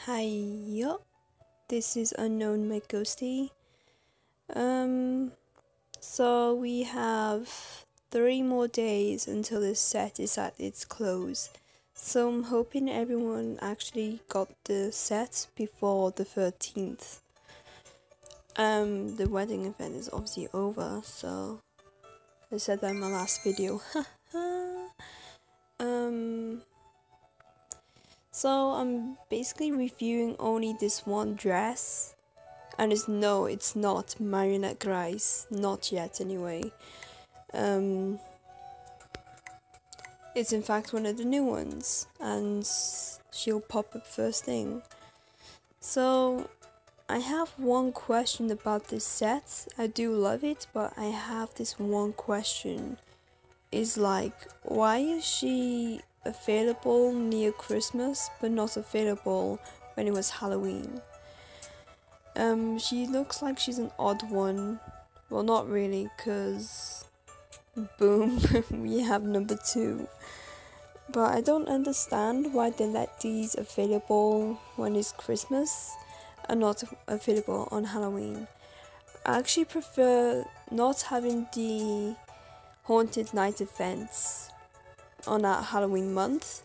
Hi, yo. This is Unknown My Ghosty. So we have 3 more days until this set is at its close. So I'm hoping everyone actually got the set before the 13th. The wedding event is obviously over, so I said that in my last video. So I'm basically reviewing only this one dress, and it's not Marionette Grice, not yet anyway. It's in fact one of the new ones, and she'll pop up first thing. So I have one question about this set. I do love it, but I have this one question. Is like, why is she available near Christmas but not available when it was Halloween? She looks like she's an odd one. Well, not really, cause boom, we have number 2. But I don't understand why they let these available when it's Christmas and not available on Halloween. I actually prefer not having the Haunted Night events on that Halloween month,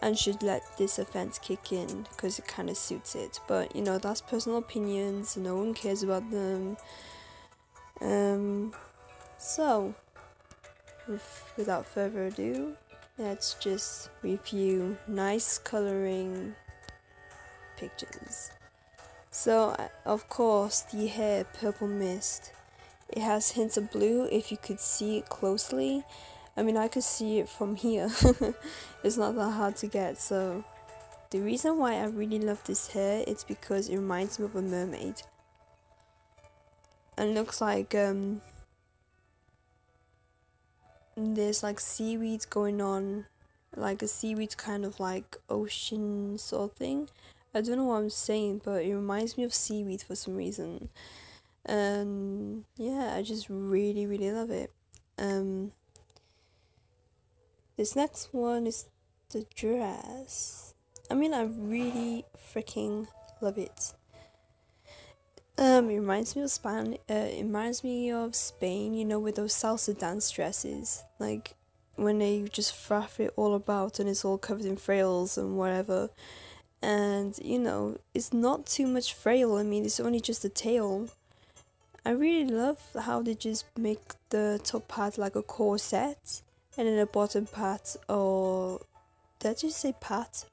and should let this event kick in because it kind of suits it. But you know, that's personal opinions, no one cares about them. So without further ado, let's just review nice coloring pictures. So of course, the hair Purple Mist, it has hints of blue if you could see it closely. I mean, I could see it from here. It's not that hard to get. So the reason why I really love this hair is because it reminds me of a mermaid. And it looks like there's like seaweeds going on, like a seaweed kind of like ocean sort of thing. I don't know what I'm saying, but it reminds me of seaweed for some reason. And yeah, I just really love it. This next one is the dress. I mean, I really freaking love it. It reminds me of Spain, you know, with those salsa dance dresses, like when they just fluff it all about and it's all covered in frills and whatever. And you know, it's not too much frill. I mean, it's only just a tail. I really love how they just make the top part like a corset, and then the bottom part, or did I just say part,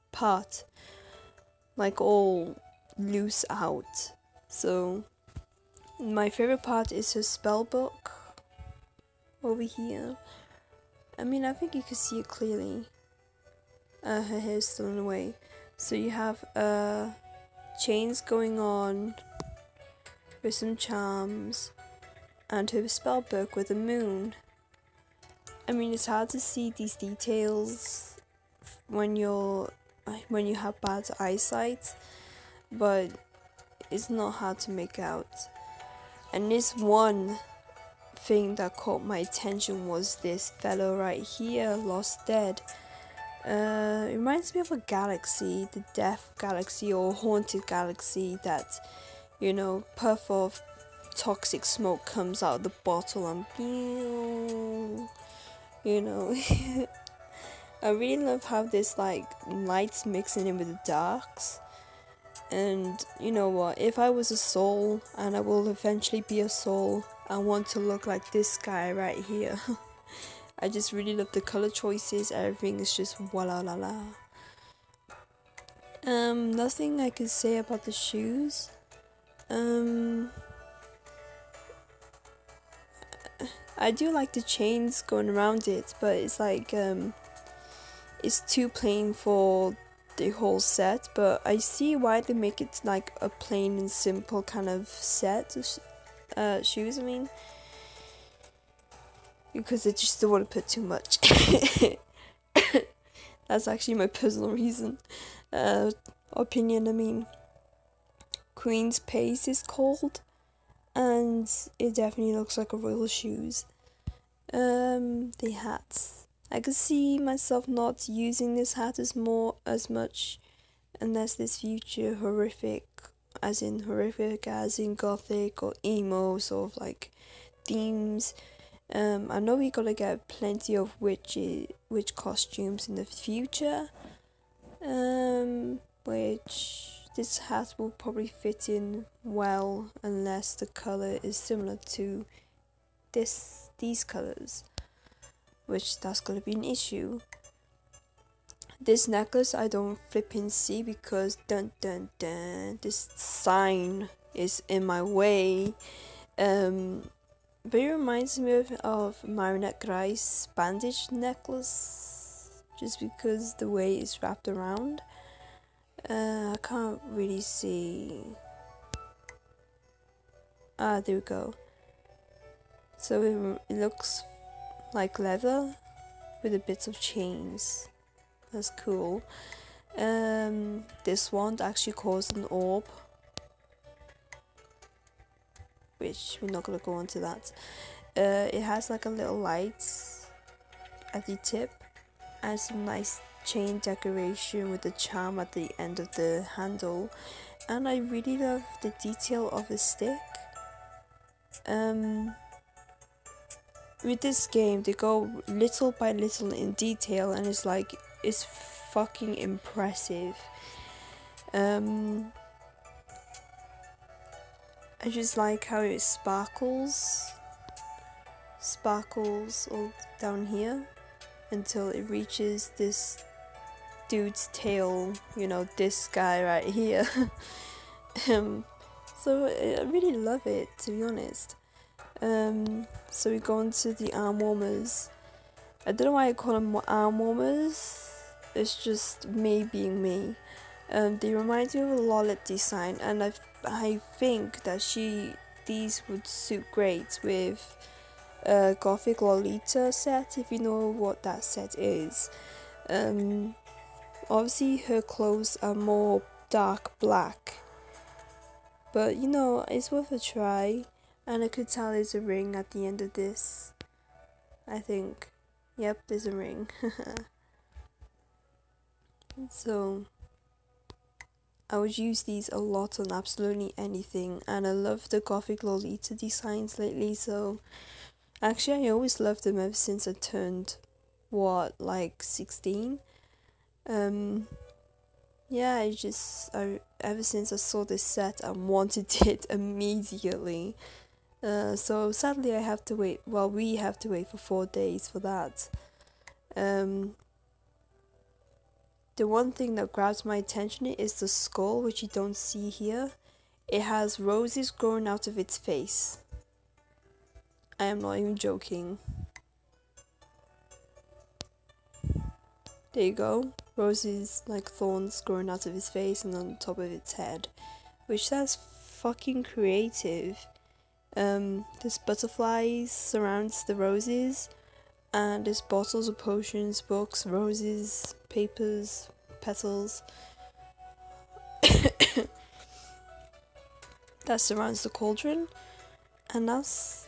like all loose out. So my favorite part is her spell book over here. I mean, I think you can see it clearly. Her hair is still in the way. So you have chains going on with some charms, and her spell book with a moon. I mean, it's hard to see these details when you have bad eyesight, but it's not hard to make out. And this one thing that caught my attention was this fellow right here, Lost Dead. It reminds me of a galaxy, the Death Galaxy or Haunted Galaxy, that, you know, puff of toxic smoke comes out of the bottle and you know. I really love how this like lights mixing in with the darks. And you know what, if I was a soul, and I will eventually be a soul, I want to look like this guy right here. I just really love the color choices. Everything is just wala la la. Nothing I could say about the shoes. I do like the chains going around it, but it's like it's too plain for the whole set. But I see why they make it like a plain and simple kind of set shoes. I mean, because they just don't want to put too much. That's actually my personal reason, opinion. I mean, Queen's Pace is called, and it definitely looks like a royal shoes. The hats. I could see myself not using this hat as much unless this future horrific, as in gothic or emo sort of like themes. I know we're gonna get plenty of witch costumes in the future, which this hat will probably fit in well unless the color is similar to these colors, which that's gonna be an issue. This necklace I don't flipping see because dun dun dun this sign is in my way. But it reminds me of Marinette Grice bandage necklace, just because the way it's wrapped around. I can't really see. Ah, there we go. So it looks like leather with a bit of chains. That's cool. This wand actually caused an orb, which we're not gonna go into that. It has like a little light at the tip and some nice chain decoration with the charm at the end of the handle, and I really love the detail of the stick. With this game they go little by little in detail, and it's fucking impressive. I just like how it sparkles all down here until it reaches this dude's tail, you know, this guy right here. So I really love it, to be honest. So we go into the arm warmers. I don't know why I call them arm warmers. It's just me being me. They remind me of a Lollet design, and I think that these would suit great with a Gothic Lolita set, if you know what that set is. Obviously her clothes are more dark black, but you know, it's worth a try. And I could tell there's a ring at the end of this, I think. Yep, there's a ring. So I would use these a lot on absolutely anything, and I love the Gothic Lolita designs lately. So actually I always loved them ever since I turned like 16. Yeah, ever since I saw this set I wanted it immediately. So sadly we have to wait for 4 days for that. The one thing that grabs my attention is the skull, which you don't see here. It has roses growing out of its face. I am not even joking. There you go. Roses like thorns growing out of his face and on top of its head. Which that's fucking creative. There's butterflies surrounds the roses, and there's bottles of potions, books, roses, papers, petals that surrounds the cauldron, and that's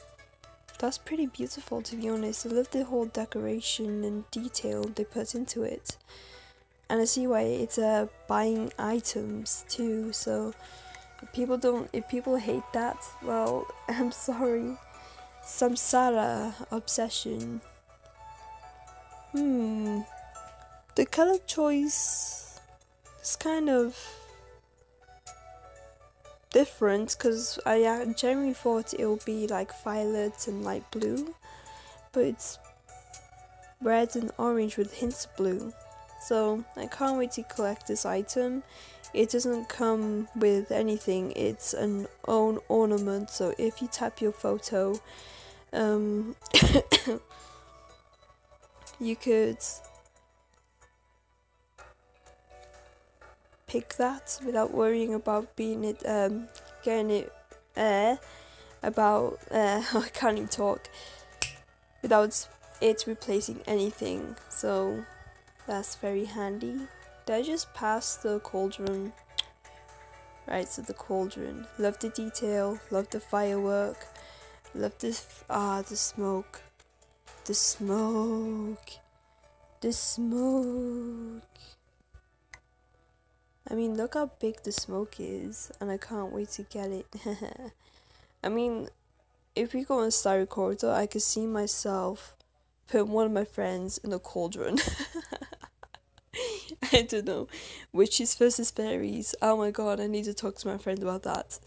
pretty beautiful, to be honest. I love the whole decoration and detail they put into it, and I see why it's buying items too. So if people hate that, well, I'm sorry. Samsara obsession. The color choice is kind of different, because I generally thought it would be like violet and light blue, but it's red and orange with hints of blue. So I can't wait to collect this item. It doesn't come with anything, it's an own ornament, so if you tap your photo, you could pick that without worrying about getting it I can't even talk, without it replacing anything, so that's very handy. Did I just pass the cauldron? Right, so the cauldron. Love the detail, love the firework, love this, the smoke. The smoke. I mean, look how big the smoke is, and I can't wait to get it. I mean, if we go and start recording, I could see myself put one of my friends in a cauldron. I don't know. Witches versus fairies. Oh my god, I need to talk to my friend about that.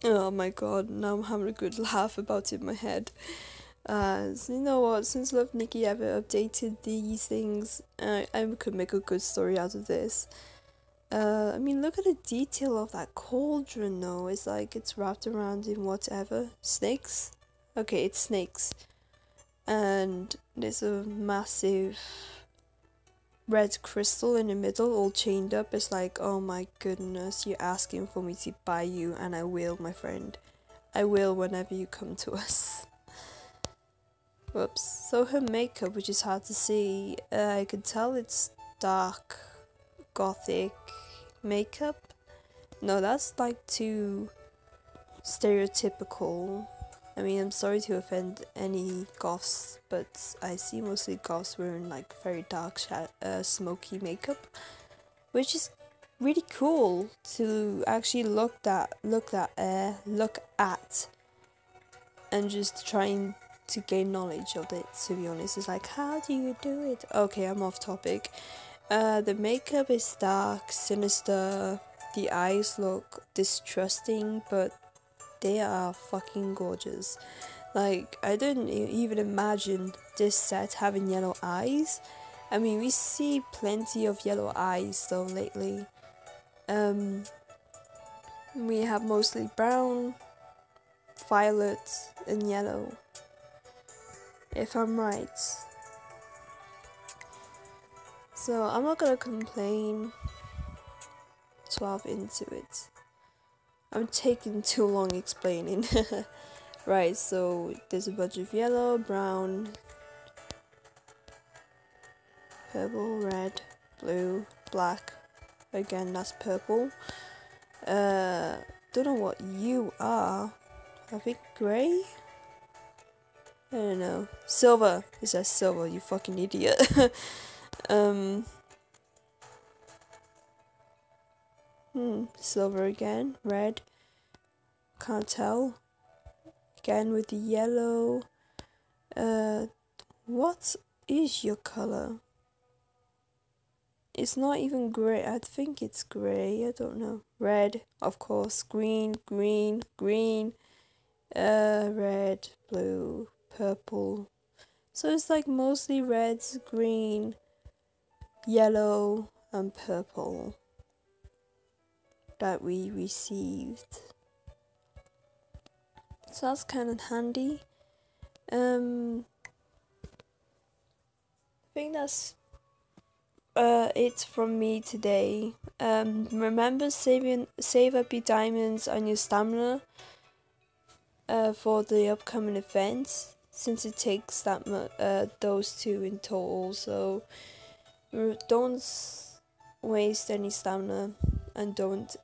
Oh my god, now I'm having a good laugh about it in my head. So you know what, since Love Nikki ever updated these things, I could make a good story out of this. I mean, look at the detail of that cauldron though. It's like it's wrapped around in whatever. Snakes? Okay, it's snakes. And there's a massive red crystal in the middle, all chained up. It's like, oh my goodness, you're asking for me to buy you, and I will, my friend. I will whenever you come to us. Whoops. So her makeup, which is hard to see, I can tell it's dark, gothic makeup. No, that's like too stereotypical. I mean, I'm sorry to offend any goths, but I see mostly goths wearing like very dark, smoky makeup, which is really cool to actually look at, and just trying to gain knowledge of it. To be honest, it's like, how do you do it? Okay, I'm off topic. The makeup is dark, sinister. The eyes look distrusting, but they are fucking gorgeous. Like, I didn't even imagine this set having yellow eyes. I mean, we see plenty of yellow eyes though lately. We have mostly brown, violet, and yellow, if I'm right. So I'm not gonna complain 12 into it. I'm taking too long explaining. Right, so there's a bunch of yellow, brown, purple, red, blue, black. Again, that's purple. Don't know what you are. I think grey? I don't know. Silver. It says silver, you fucking idiot. Silver again. Red. Can't tell. Again with the yellow. What is your color? It's not even grey. I think it's grey. I don't know. Red, of course. Green, green, green. Red, blue, purple. So it's like mostly reds, green, yellow, and purple that we received. So that's kind of handy. I think that's it from me today. Remember save up your diamonds and your stamina for the upcoming events, since it takes that those two in total. So don't waste any stamina, and don't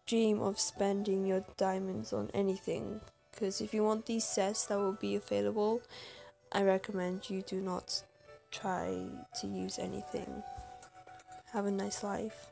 dream of spending your diamonds on anything, because if you want these sets that will be available, I recommend you do not try to use anything. Have a nice life.